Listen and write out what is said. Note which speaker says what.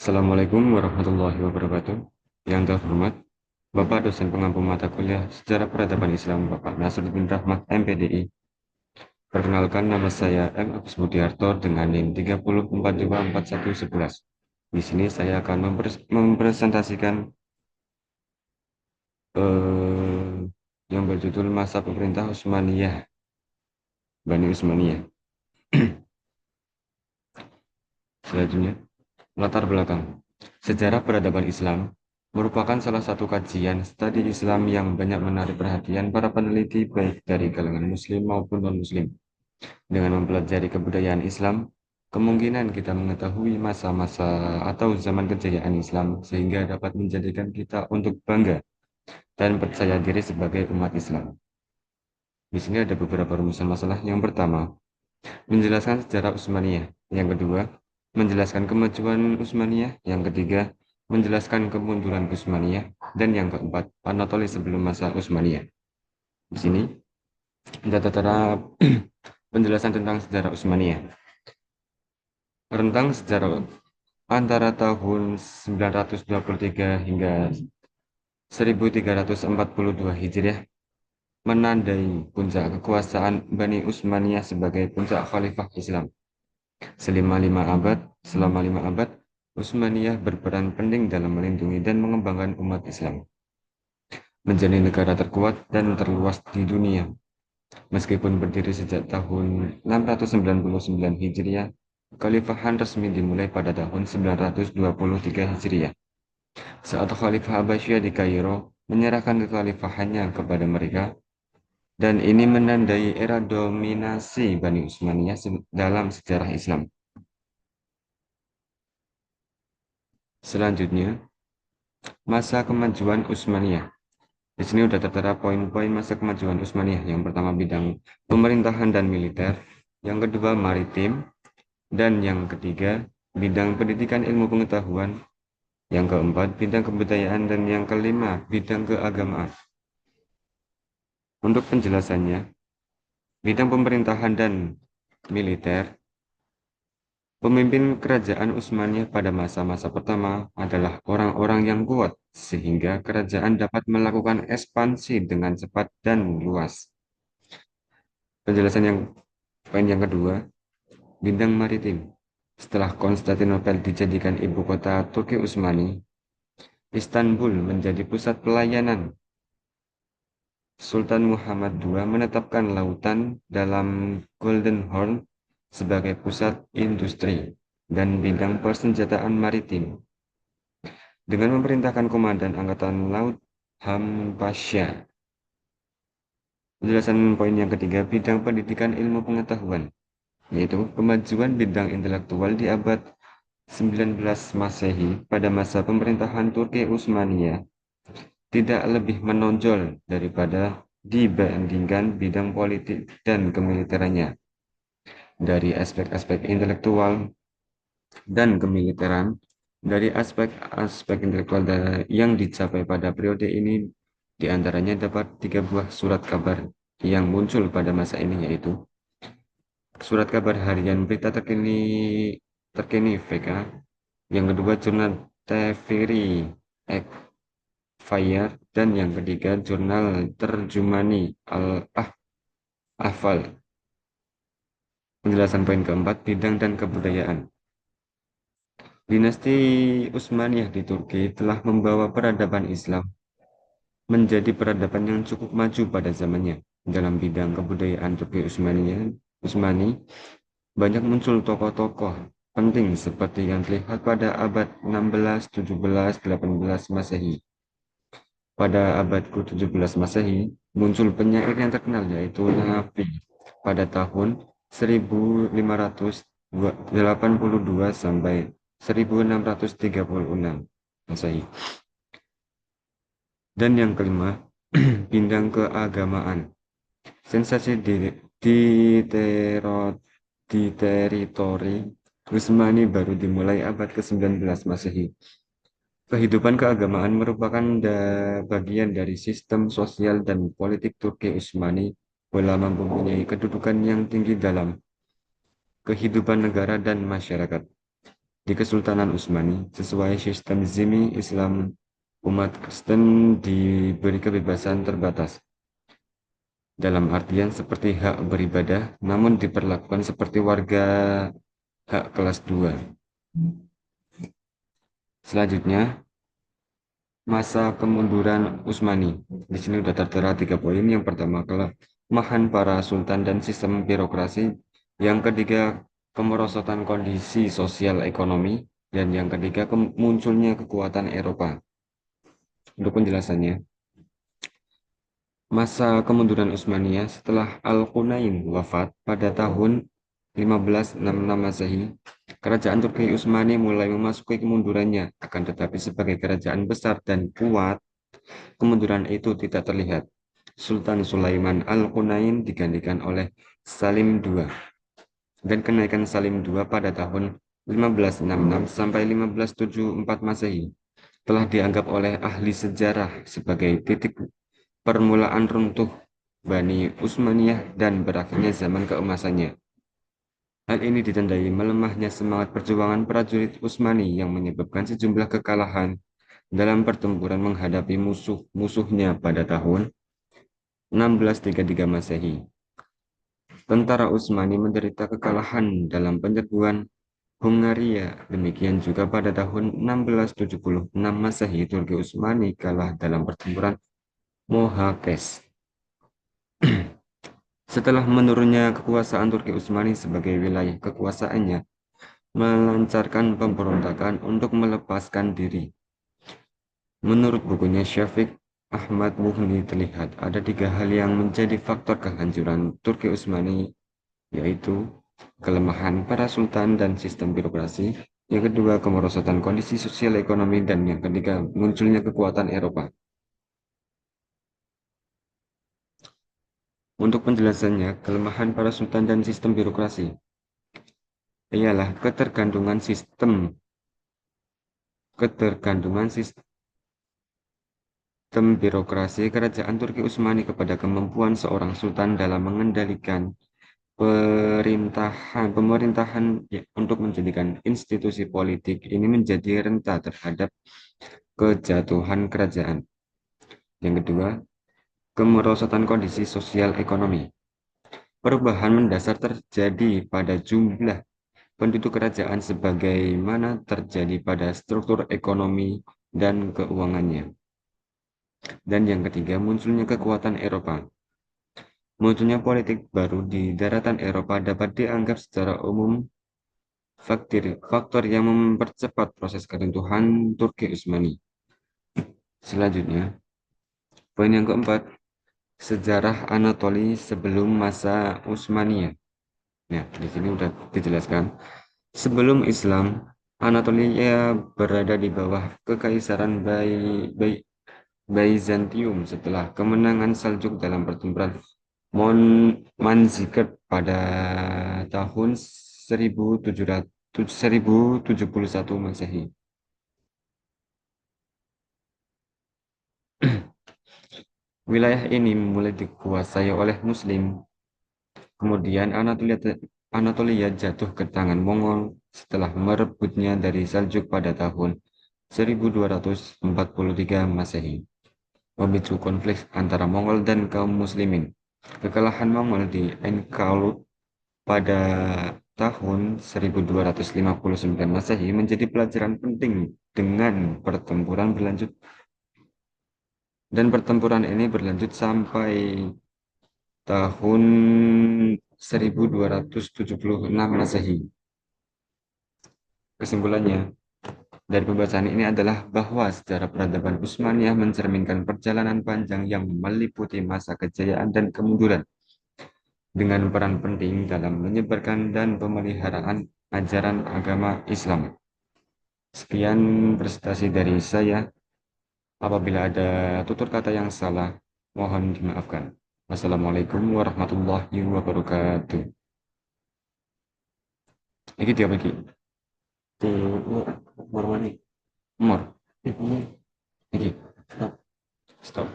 Speaker 1: Assalamualaikum warahmatullahi wabarakatuh. Yang terhormat, Bapak dosen pengampu mata kuliah Sejarah Peradaban Islam, Bapak Nasruddin Rahmat, MPDI. Perkenalkan, nama saya M. Agus Budiarto dengan NIM 30424111. Di sini saya akan mempresentasikan eh, yang berjudul Masa Pemerintah Utsmaniyah, Bani Utsmaniyah. Selanjutnya, latar belakang. Sejarah peradaban Islam merupakan salah satu kajian studi Islam yang banyak menarik perhatian para peneliti baik dari kalangan Muslim maupun non-Muslim. Dengan mempelajari kebudayaan Islam, kemungkinan kita mengetahui masa-masa atau zaman kejayaan Islam sehingga dapat menjadikan kita untuk bangga dan percaya diri sebagai umat Islam. Di sini ada beberapa rumusan masalah. Yang pertama, menjelaskan sejarah Utsmaniyah. Yang kedua, menjelaskan kemajuan Utsmaniyah. Yang ketiga, menjelaskan kemunduran Utsmaniyah. Dan yang keempat, Anatoli sebelum masa Utsmaniyah. Di sini ada tata penjelasan tentang sejarah Utsmaniyah. Rentang sejarah antara tahun 923 hingga 1342 Hijriah menandai puncak kekuasaan Bani Utsmaniyah sebagai puncak khalifah Islam. Selama lima abad, Utsmaniyah berperan penting dalam melindungi dan mengembangkan umat Islam, menjadi negara terkuat dan terluas di dunia. Meskipun berdiri sejak tahun 699 Hijriah, Khalifahan resmi dimulai pada tahun 923 Hijriah, saat Khalifah Abbasiyah di Kairo menyerahkan kekhalifahannya kepada mereka, dan ini menandai era dominasi Bani Utsmaniyah dalam sejarah Islam. Selanjutnya, masa kemajuan Utsmaniyah. Di sini sudah tertera poin-poin masa kemajuan Utsmaniyah. Yang pertama bidang pemerintahan dan militer, yang kedua maritim, dan yang ketiga bidang pendidikan ilmu pengetahuan, yang keempat bidang kebudayaan, dan yang kelima bidang keagamaan. Untuk penjelasannya, bidang pemerintahan dan militer, pemimpin kerajaan Utsmaniyah pada masa-masa pertama adalah orang-orang yang kuat, sehingga kerajaan dapat melakukan ekspansi dengan cepat dan luas. Penjelasan yang poin yang kedua, bidang maritim. Setelah Konstantinopel dijadikan ibu kota Turki Utsmani, Istanbul menjadi pusat pelayanan. Sultan Muhammad II menetapkan lautan dalam Golden Horn sebagai pusat industri dan bidang persenjataan maritim, dengan memerintahkan Komandan Angkatan Laut Ham Pasha. Penjelasan poin yang ketiga, bidang pendidikan ilmu pengetahuan, yaitu kemajuan bidang intelektual di abad 19 Masehi pada masa pemerintahan Turki Utsmaniyah tidak lebih menonjol daripada dibandingkan bidang politik dan kemiliterannya. Dari aspek-aspek intelektual dan kemiliteran, dari aspek-aspek intelektual yang dicapai pada periode ini, diantaranya dapat 3 buah surat kabar yang muncul pada masa ini, yaitu surat kabar harian berita terkini VK, yang kedua jurnal TVRI Fire, dan yang ketiga jurnal Terjumani Al-Ahval. Penjelasan poin keempat, bidang dan kebudayaan. Dinasti Utsmaniyah di Turki telah membawa peradaban Islam menjadi peradaban yang cukup maju pada zamannya. Dalam bidang kebudayaan Turki Utsmani, banyak muncul tokoh-tokoh penting seperti yang terlihat pada abad 16, 17, 18 Masehi. Pada abad ke-17 Masehi, muncul penyair yang terkenal yaitu Nabi pada tahun 1582 sampai 1636 Masehi. Dan yang kelima, bidang keagamaan. Sensasi di, di teritori Utsmani baru dimulai abad ke-19 Masehi. Kehidupan keagamaan merupakan bagian dari sistem sosial dan politik Turki Utsmani, bola mempunyai kedudukan yang tinggi dalam kehidupan negara dan masyarakat. di Kesultanan Utsmani. Sesuai sistem Zimmi Islam, umat Kristen diberi kebebasan terbatas, dalam artian seperti hak beribadah, namun diperlakukan seperti warga hak kelas 2. Selanjutnya, masa kemunduran Utsmani. Di sini sudah tertera 3 poin. Yang pertama, kelemahan para sultan dan sistem birokrasi. Yang ketiga, kemerosotan kondisi sosial ekonomi. Dan yang ketiga, munculnya kekuatan Eropa. Untuk penjelasannya, masa kemunduran Utsmaniyah setelah Al-Qunain wafat pada tahun 1566 Masehi, kerajaan Turki Utsmani mulai memasuki kemundurannya. Akan tetapi sebagai kerajaan besar dan kuat, kemunduran itu tidak terlihat. Sultan Sulaiman Al-Qunain digantikan oleh Salim II, dan kenaikan Salim II pada tahun 1566 sampai 1574 Masehi telah dianggap oleh ahli sejarah sebagai titik permulaan runtuh Bani Utsmaniyah dan berakhirnya zaman keemasannya. Hal ini ditandai melemahnya semangat perjuangan prajurit Utsmani yang menyebabkan sejumlah kekalahan dalam pertempuran menghadapi musuh-musuhnya pada tahun 1633 Masehi. Tentara Utsmani menderita kekalahan dalam penyerbuan Hungaria. Demikian juga pada tahun 1676 Masehi, Turki Utsmani kalah dalam pertempuran Mohaques. Setelah menurunnya kekuasaan, Turki Utsmani sebagai wilayah kekuasaannya melancarkan pemberontakan untuk melepaskan diri. Menurut bukunya Syafiq Ahmad Muhni, terlihat ada 3 hal yang menjadi faktor kehancuran Turki Utsmani, yaitu kelemahan para sultan dan sistem birokrasi, yang kedua kemerosotan kondisi sosial ekonomi, dan yang ketiga munculnya kekuatan Eropa. Untuk penjelasannya, kelemahan para sultan dan sistem birokrasi ialah ketergantungan sistem birokrasi kerajaan Turki Utsmani kepada kemampuan seorang sultan dalam mengendalikan pemerintahan untuk menjadikan institusi politik ini menjadi rentan terhadap kejatuhan kerajaan. Yang kedua, kemerosotan kondisi sosial ekonomi. Perubahan mendasar terjadi pada jumlah penduduk kerajaan sebagaimana terjadi pada struktur ekonomi dan keuangannya. Dan yang ketiga, munculnya kekuatan Eropa. Munculnya politik baru di daratan Eropa dapat dianggap secara umum faktor yang mempercepat proses keruntuhan Turki Utsmani. Selanjutnya, poin yang keempat, sejarah Anatoli sebelum masa Utsmaniyah. Nah, di sini sudah dijelaskan. Sebelum Islam, Anatolia berada di bawah kekaisaran Byzantium setelah kemenangan Saljuk dalam pertempuran Manzikert pada tahun 1071 Masehi. Wilayah ini mulai dikuasai oleh Muslim. Kemudian Anatolia jatuh ke tangan Mongol setelah merebutnya dari Saljuk pada tahun 1243 Masehi, memicu konflik antara Mongol dan kaum Muslimin. Kekalahan Mongol di Ainkalut pada tahun 1259 Masehi menjadi pelajaran penting dan pertempuran ini berlanjut sampai tahun 1276 Masehi. Kesimpulannya dari pembahasan ini adalah bahwa sejarah peradaban Utsmaniyah mencerminkan perjalanan panjang yang meliputi masa kejayaan dan kemunduran, dengan peran penting dalam menyebarkan dan pemeliharaan ajaran agama Islam. Sekian presentasi dari saya. Apabila ada tutur kata yang salah, mohon dimaafkan. Wassalamualaikum warahmatullahi wabarakatuh. Iki dia bagi. Tuh, Mor. Iki. Stop. Stop.